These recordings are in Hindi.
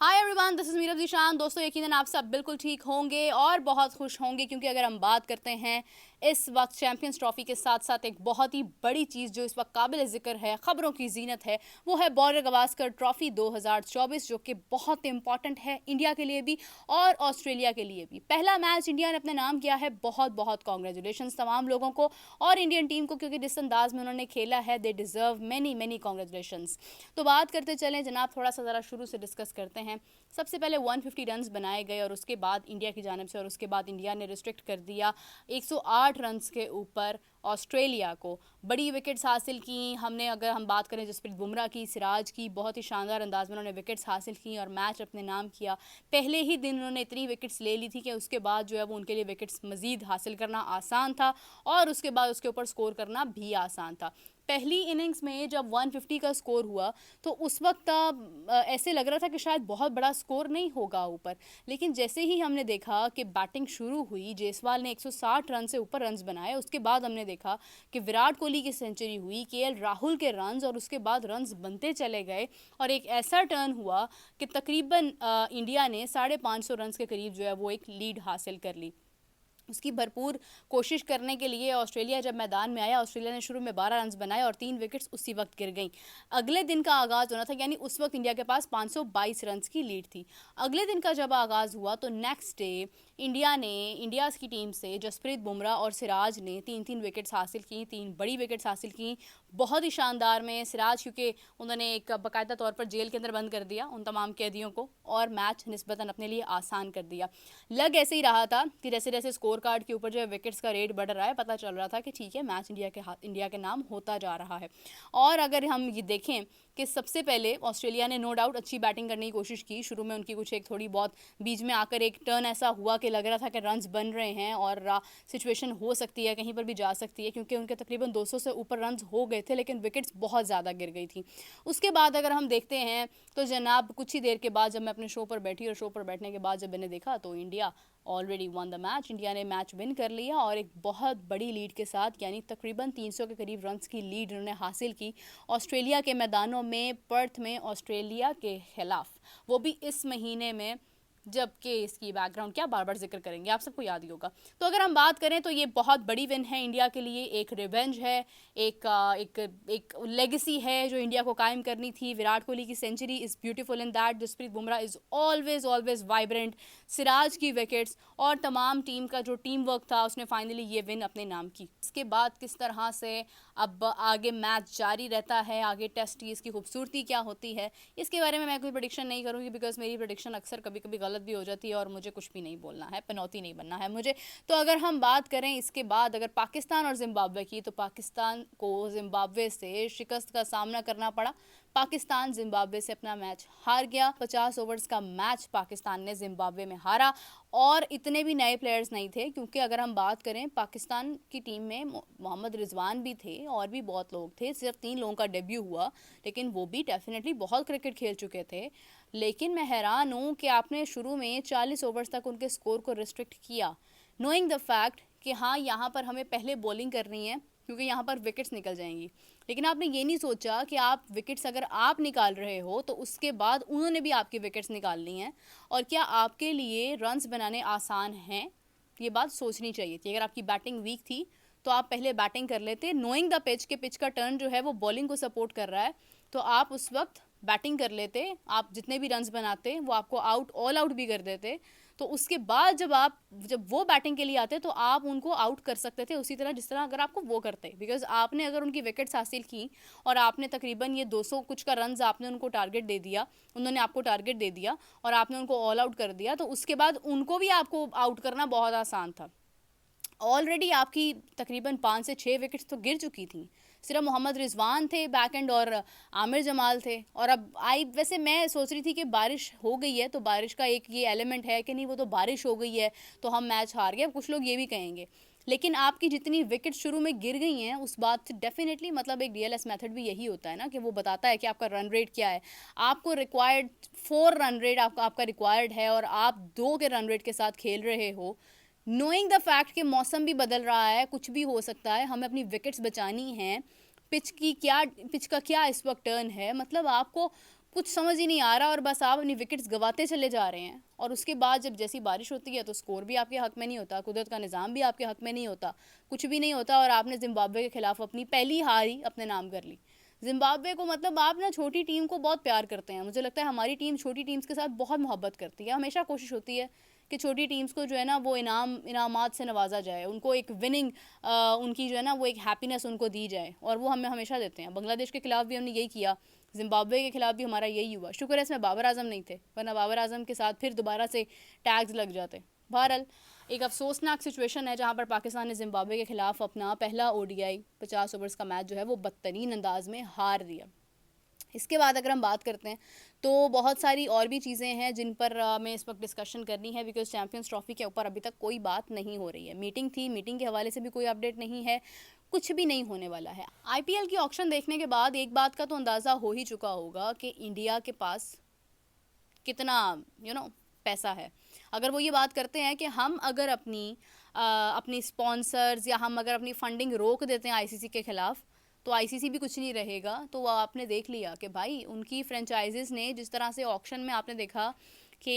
Hi everyone, this is Meerab Zeeshan. दोस्तों, यकीनन आप सब बिल्कुल ठीक होंगे और बहुत खुश होंगे क्योंकि अगर हम बात करते हैं इस वक्त चैंपियंस ट्रॉफी के साथ साथ एक बहुत ही बड़ी चीज़ जो इस वक्त काबिल ज़िक्र है, ख़बरों की जीनत है, वो है बॉर्डर गवास्कर ट्रॉफी 2024 जो कि बहुत इंपॉर्टेंट है इंडिया के लिए भी और ऑस्ट्रेलिया के लिए भी। पहला मैच इंडिया ने अपने नाम किया है। बहुत बहुत कॉन्ग्रेचुलेशन तमाम लोगों को और इंडियन टीम को, क्योंकि जिस अंदाज में उन्होंने खेला है they deserve many many congratulation. तो बात करते चलें जनाब, थोड़ा सा ज़रा शुरू से डिस्कस करते हैं। सबसे पहले 150 रन्स बनाए गए और उसके बाद इंडिया की जानिब से, और उसके बाद इंडिया ने रिस्ट्रिक्ट कर दिया 108 रन्स के ऊपर ऑस्ट्रेलिया को। बड़ी विकेट्स हासिल की हमने, अगर हम बात करें जसप्रीत बुमराह की, सिराज की, बहुत ही शानदार अंदाज में उन्होंने विकेट्स हासिल की और मैच अपने नाम किया। पहले ही दिन उन्होंने इतनी विकेट्स ले ली थी कि उसके बाद जो है वो उनके लिए विकेट्स मज़ीद हासिल करना आसान था और उसके बाद उसके ऊपर स्कोर करना भी आसान था। पहली इनिंग्स में जब 150 का स्कोर हुआ तो उस वक्त ऐसे लग रहा था कि शायद बहुत बड़ा स्कोर नहीं होगा ऊपर, लेकिन जैसे ही हमने देखा कि बैटिंग शुरू हुई, जायसवाल ने 160 रन से ऊपर रन्स बनाए। उसके बाद हमने देखा कि विराट कोहली की सेंचुरी हुई, केएल राहुल के रन्स, और उसके बाद रन्स बनते चले गए और एक ऐसा टर्न हुआ कि तकरीबन इंडिया ने 550 रन्स के करीब जो है वो एक लीड हासिल कर ली। उसकी भरपूर कोशिश करने के लिए ऑस्ट्रेलिया जब मैदान में आया, ऑस्ट्रेलिया ने शुरू में 12 रन्स बनाए और 3 विकेट्स उसी वक्त गिर गईं। अगले दिन का आगाज़ होना था, यानी उस वक्त इंडिया के पास 522 रन्स की लीड थी। अगले दिन का जब आगाज़ हुआ तो नेक्स्ट डे इंडिया की टीम से जसप्रीत बुमराह और सिराज ने 3-3 विकेट्स हासिल की, 3 बड़ी विकेट्स हासिल की, बहुत ही शानदार में। सिराज क्योंकि उन्होंने एक बाकायदा तौर पर जेल के अंदर बंद कर दिया उन तमाम कैदियों को और मैच निस्बतन अपने लिए आसान कर दिया। लग ऐसे ही रहा था कि जैसे जैसे स्कोर कार्ड के ऊपर जो है विकेट्स का रेट बढ़ रहा है, पता चल रहा था कि ठीक है, मैच इंडिया के नाम होता जा रहा है। और अगर हम ये देखें कि सबसे पहले ऑस्ट्रेलिया ने नो डाउट अच्छी बैटिंग करने की कोशिश की। शुरू में उनकी कुछ एक थोड़ी बहुत बीच में आकर एक टर्न ऐसा हुआ कि लग रहा था कि रन्स बन रहे हैं और सिचुएशन हो सकती है, कहीं पर भी जा सकती है, क्योंकि उनके तकरीबन 200 से ऊपर रन्स हो गए थे, लेकिन विकेट्स बहुत ज़्यादा गिर गई थी। उसके बाद अगर हम देखते हैं तो जनाब कुछ ही देर के बाद जब मैं अपने शो पर बैठी और शो पर बैठने के बाद जब मैंने देखा तो India already one the match. India ने मैच विन कर लिया और एक बहुत बड़ी लीड के साथ, यानी तकरीबन 300 के करीब रन्स की लीड उन्होंने हासिल की ऑस्ट्रेलिया के मैदानों में, पर्थ में, ऑस्ट्रेलिया के खिलाफ, वो भी इस महीने में, जबकि इसकी बैकग्राउंड क्या बार बार जिक्र करेंगे, आप सबको याद ही होगा। तो अगर हम बात करें तो ये बहुत बड़ी विन है इंडिया के लिए, एक रिवेंज है, एक लेगेसी है जो इंडिया को कायम करनी थी। विराट कोहली की century is beautiful in that, Jasprit Bumrah is always always vibrant, Siraj की विकेट्स और तमाम टीम का जो टीम वर्क था उसने फाइनली ये विन अपने नाम की। इसके बाद किस तरह से अब आगे मैच जारी रहता है, आगे टेस्ट की इसकी खूबसूरती क्या होती है, इसके बारे में मैं कोई प्रेडिक्शन नहीं करूँगी, बिकॉज मेरी प्रेडिक्शन अक्सर कभी कभी गलत भी हो जाती है और मुझे कुछ भी नहीं बोलना है, पनौती नहीं बनना है मुझे। तो अगर हम बात करें इसके बाद अगर पाकिस्तान और जिम्बाब्वे की, तो पाकिस्तान को जिम्बाब्वे से शिकस्त का सामना करना पड़ा। पाकिस्तान जिम्बाब्वे से अपना मैच हार गया। 50 ओवर्स का मैच पाकिस्तान ने जिम्बाब्वे में हारा और इतने भी नए प्लेयर्स नहीं थे, क्योंकि अगर हम बात करें पाकिस्तान की टीम में मोहम्मद रिजवान भी थे और भी बहुत लोग थे। सिर्फ 3 लोगों का डेब्यू हुआ, लेकिन वो भी डेफिनेटली बहुत क्रिकेट खेल चुके थे। लेकिन मैं हैरान हूँ कि आपने शुरू में 40 ओवर्स तक उनके स्कोर को रिस्ट्रिक्ट किया, नोइंग द फैक्ट कि हाँ, यहाँ पर हमें पहले बॉलिंग करनी है क्योंकि यहाँ पर विकेट्स निकल जाएंगी। लेकिन आपने ये नहीं सोचा कि आप विकेट्स अगर आप निकाल रहे हो तो उसके बाद उन्होंने भी आपकी विकेट्स निकालनी है, और क्या आपके लिए रन्स बनाने आसान हैं, ये बात सोचनी चाहिए थी। अगर आपकी बैटिंग वीक थी तो आप पहले बैटिंग कर लेते, नोइंग द पिच के पिच का टर्न जो है वो बॉलिंग को सपोर्ट कर रहा है, तो आप उस वक्त बैटिंग कर लेते, आप जितने भी रन्स बनाते वो आपको ऑल आउट भी कर देते। तो उसके बाद जब वो बैटिंग के लिए आते तो आप उनको आउट कर सकते थे उसी तरह जिस तरह अगर आपको वो करते, बिकॉज आपने अगर उनकी विकेट्स हासिल की और आपने तकरीबन ये 200 कुछ का रन्स आपने उनको टारगेट दे दिया, उन्होंने आपको टारगेट दे दिया और आपने उनको ऑल आउट कर दिया, तो उसके बाद उनको भी आपको आउट करना बहुत आसान था। ऑलरेडी आपकी तकरीबन 5 से 6 विकेट्स तो गिर चुकी थी, सिर्फ मोहम्मद रिजवान थे बैक एंड और आमिर जमाल थे। और अब वैसे मैं सोच रही थी कि बारिश हो गई है तो बारिश का एक ये एलिमेंट है कि नहीं, वो तो बारिश हो गई है तो हम मैच हार गए, कुछ लोग ये भी कहेंगे। लेकिन आपकी जितनी विकेट शुरू में गिर गई हैं उस बात से डेफिनेटली, मतलब एक डीएलएस मेथड भी यही होता है ना कि वो बताता है कि आपका रन रेट क्या है। आपको रिक्वायर्ड 4 रन रेट आपका रिक्वायर्ड है और आप 2 के रन रेट के साथ खेल रहे हो, नोइंग द फैक्ट कि मौसम भी बदल रहा है, कुछ भी हो सकता है, हमें अपनी विकेट्स बचानी हैं, पिच का क्या इस वक्त टर्न है, मतलब आपको कुछ समझ ही नहीं आ रहा और बस आप अपनी विकेट्स गंवाते चले जा रहे हैं। और उसके बाद जब जैसी बारिश होती है तो स्कोर भी आपके हक में नहीं होता, कुदरत का निज़ाम भी आपके हक में नहीं होता, कुछ भी नहीं होता और आपने जिम्बाब्वे के खिलाफ अपनी पहली हार ही अपने नाम कर ली। जिम्बाब्वे को मतलब आप ना छोटी टीम को बहुत प्यार करते हैं, मुझे लगता है हमारी टीम छोटी टीम्स के साथ बहुत मोहब्बत करती है। हमेशा कोशिश होती है कि छोटी टीम्स को जो है ना वो इनामात से नवाजा जाए, उनको एक विनिंग उनकी जो है ना वो एक हैप्पीनेस उनको दी जाए, और वो हमें हमेशा देते हैं। बांग्लादेश के खिलाफ भी हमने यही किया, जिम्बाब्वे के खिलाफ भी हमारा यही हुआ। शुक्र है इसमें बाबर आजम नहीं थे, वरना बाबर आजम के साथ फिर दोबारा से टैग्स लग जाते। बहरहाल एक अफसोसनाक सिचुएशन है जहां पर पाकिस्तान ने जिम्बाब्वे के खिलाफ अपना पहला ODI 50 ओवर्स का मैच जो है वो बदतरीन अंदाज में हार दिया। इसके बाद अगर हम बात करते हैं तो बहुत सारी और भी चीज़ें हैं जिन पर हमें इस वक्त डिस्कशन करनी है, बिकॉज चैम्पियंस ट्रॉफी के ऊपर अभी तक कोई बात नहीं हो रही है। मीटिंग थी, मीटिंग के हवाले से भी कोई अपडेट नहीं है, कुछ भी नहीं होने वाला है। IPL की ऑक्शन देखने के बाद एक बात का तो अंदाज़ा हो ही चुका होगा कि इंडिया के पास कितना पैसा है। अगर वो ये बात करते हैं कि हम अगर अपनी स्पॉन्सर्स या हम अगर अपनी फंडिंग रोक देते हैं ICC के ख़िलाफ़ तो ICC भी कुछ नहीं रहेगा। तो वो आपने देख लिया कि भाई उनकी फ्रेंचाइजीज़ ने जिस तरह से ऑक्शन में आपने देखा कि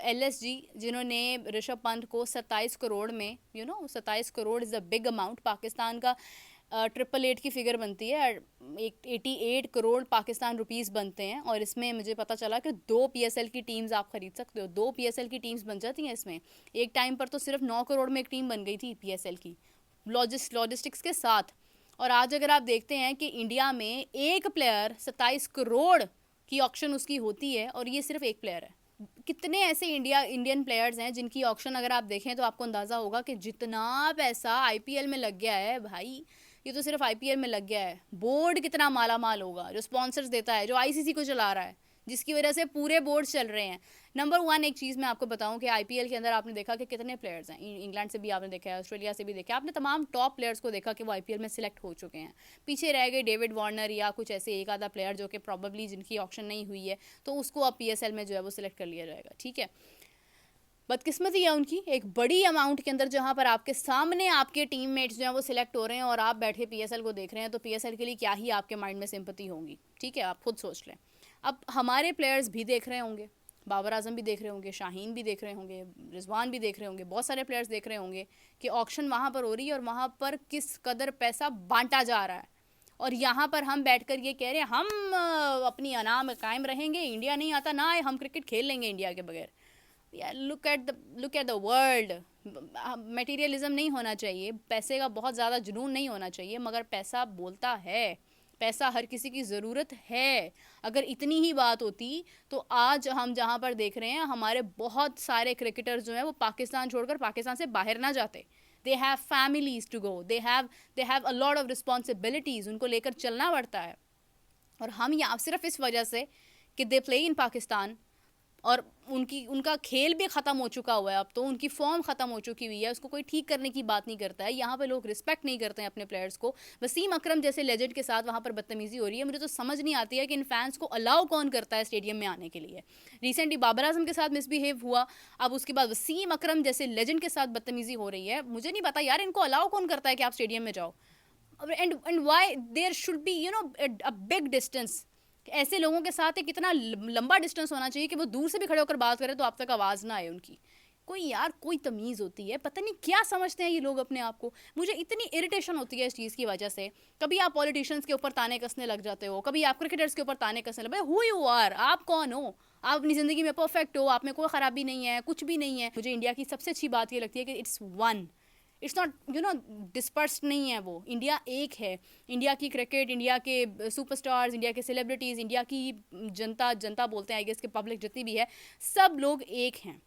LSG जिन्होंने ऋषभ पंत को 27 करोड़ में 27 crore is a big amount. Pakistan का 888 की फिगर बनती है, 88 करोड़ पाकिस्तान रुपीस बनते हैं। और इसमें मुझे पता चला कि 2 PSL की टीम्स आप खरीद सकते हो, 2 PSL की टीम्स बन जाती हैं इसमें। एक टाइम पर तो सिर्फ 9 करोड़ में एक टीम बन गई थी PSL की, लॉजिस्टिक्स के साथ। और आज अगर आप देखते हैं कि इंडिया में एक प्लेयर 27 करोड़ की ऑक्शन उसकी होती है और ये सिर्फ एक प्लेयर है। कितने ऐसे इंडियन प्लेयर्स हैं जिनकी ऑक्शन अगर आप देखें तो आपको अंदाज़ा होगा कि जितना पैसा IPL में लग गया है भाई, ये तो सिर्फ IPL में लग गया है। बोर्ड कितना माला माल होगा जो स्पॉन्सर्स देता है, जो ICC को चला रहा है, जिसकी वजह से पूरे बोर्ड चल रहे हैं। नंबर 1 एक चीज़ मैं आपको बताऊं कि IPL के अंदर आपने देखा कि कितने प्लेयर्स हैं। इंग्लैंड से भी आपने देखा है, ऑस्ट्रेलिया से भी देखा, आपने तमाम टॉप प्लेयर्स को देखा कि वो IPL में सिलेक्ट हो चुके हैं। पीछे रह गए डेविड वार्नर या कुछ ऐसे एक आधा प्लेयर जो कि प्रॉबेबली जिनकी ऑक्शन नहीं हुई है, तो उसको अब PSL में जो है वो सिलेक्ट कर लिया जाएगा। ठीक है, बदकिस्मती है उनकी एक बड़ी अमाउंट के अंदर, जहां पर आपके सामने आपके टीममेट्स जो हैं वो सिलेक्ट हो रहे हैं और आप बैठे PSL को देख रहे हैं, तो PSL के लिए क्या ही आपके माइंड में सिंपैथी होगी। ठीक है, आप खुद सोच लें। अब हमारे प्लेयर्स भी देख रहे होंगे, बाबर आजम भी देख रहे होंगे, शाहीन भी देख रहे होंगे, रिजवान भी देख रहे होंगे, बहुत सारे प्लेयर्स देख रहे होंगे कि ऑक्शन वहाँ पर हो रही है और वहाँ पर किस कदर पैसा बांटा जा रहा है। और यहाँ पर हम बैठकर ये कह रहे हैं हम अपनी अना में कायम रहेंगे, इंडिया नहीं आता ना आए, हम क्रिकेट खेल लेंगे इंडिया के बगैर। यार look at the world. Materialism नहीं होना चाहिए, पैसे का बहुत ज़्यादा जुनून नहीं होना चाहिए, मगर पैसा बोलता है, पैसा हर किसी की ज़रूरत है। अगर इतनी ही बात होती तो आज हम जहाँ पर देख रहे हैं हमारे बहुत सारे क्रिकेटर्स जो हैं वो पाकिस्तान छोड़कर पाकिस्तान से बाहर ना जाते। They have families to go, they have a lot of responsibilities, उनको लेकर चलना पड़ता है। और हम यहाँ सिर्फ इस वजह से कि दे प्ले इन पाकिस्तान और उनका खेल भी ख़त्म हो चुका हुआ है, अब तो उनकी फॉर्म ख़त्म हो चुकी हुई है, उसको कोई ठीक करने की बात नहीं करता है। यहाँ पे लोग रिस्पेक्ट नहीं करते हैं अपने प्लेयर्स को। वसीम अकरम जैसे लेजेंड के साथ वहाँ पर बदतमीज़ी हो रही है। मुझे तो समझ नहीं आती है कि इन फैंस को अलाउ कौन करता है स्टेडियम में आने के लिए। रिसेंटली बाबर आजम के साथ मिसबिहेव हुआ, अब उसके बाद वसीम अकरम जैसे लेजेंड के साथ बदतमीज़ी हो रही है। मुझे नहीं पता यार इनको अलाउ कौन करता है कि आप स्टेडियम में जाओ। And why there should be a big distance. ऐसे लोगों के साथ एक इतना लंबा डिस्टेंस होना चाहिए कि वो दूर से भी खड़े होकर बात करें तो आप तक आवाज़ ना आए उनकी। कोई तमीज़ होती है, पता नहीं क्या समझते हैं ये लोग अपने आप को। मुझे इतनी इरिटेशन होती है इस चीज़ की वजह से। कभी आप पॉलिटिशियंस के ऊपर ताने कसने लग जाते हो, कभी आप क्रिकेटर्स के ऊपर ताने कसने लगे। हु यू आर, आप कौन हो? आप अपनी ज़िंदगी में परफेक्ट हो, आप में कोई ख़राबी नहीं है, कुछ भी नहीं है। मुझे इंडिया की सबसे अच्छी बात ये लगती है कि it's one, it's not dispersed नहीं है। वो इंडिया एक है। इंडिया की क्रिकेट, इंडिया के सुपरस्टार्स, इंडिया के सेलिब्रिटीज़, इंडिया की जनता बोलते हैं आई गेस, के पब्लिक जितनी भी है, सब लोग एक हैं।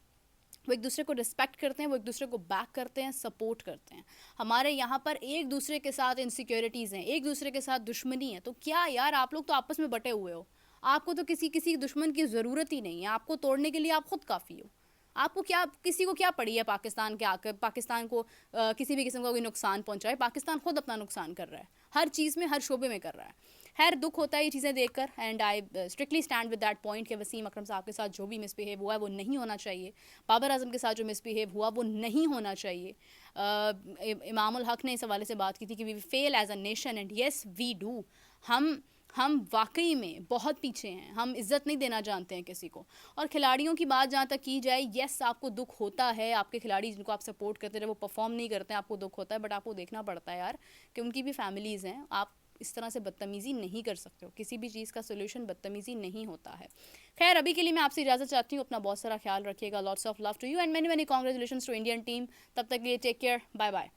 वो एक दूसरे को रिस्पेक्ट करते हैं, वो एक दूसरे को बैक करते हैं, सपोर्ट करते हैं। हमारे यहाँ पर एक दूसरे के साथ इनसिक्योरिटीज़ हैं, एक दूसरे के साथ दुश्मनी है। तो क्या यार, आप लोग तो आपस में बटे हुए हो, आपको तो किसी दुश्मन की ज़रूरत ही नहीं है। आपको तोड़ने के लिए आप खुद काफ़ी हो। आपको क्या, किसी को क्या पड़ी है पाकिस्तान के आकर पाकिस्तान को किसी भी किस्म का कोई नुकसान पहुंचाए? पाकिस्तान खुद अपना नुकसान कर रहा है, हर चीज़ में, हर शोबे में कर रहा है। खैर दुख होता है ये चीज़ें देखकर, and I strictly stand with that point कि वसीम अकरम साहब के साथ जो भी मिसबिहेव हुआ है वो नहीं होना चाहिए। बाबर आजम के साथ जो मिसबिहेव हुआ वो नहीं होना चाहिए। इमामुल हक ने इस हवाले से बात की थी कि we fail as a nation, and yes we do. हम वाकई में बहुत पीछे हैं, हम इज्जत नहीं देना जानते हैं किसी को। और खिलाड़ियों की बात जहाँ तक की जाए, यस आपको दुख होता है, आपके खिलाड़ी जिनको आप सपोर्ट करते रहे वो परफॉर्म नहीं करते हैं, आपको दुख होता है, बट आपको देखना पड़ता है यार कि उनकी भी फैमिलीज़ हैं। आप इस तरह से बदतमीज़ी नहीं कर सकते हो, किसी भी चीज़ का सोल्यूशन बदतमीज़ी नहीं होता है। खैर अभी के लिए मैं आपसे इजाज़त चाहती हूँ, अपना बहुत सारा ख्याल रखिएगा। Lots of love to you and many many congratulation to Indian team. तब तक के लिए टेक केयर, बाय बाय।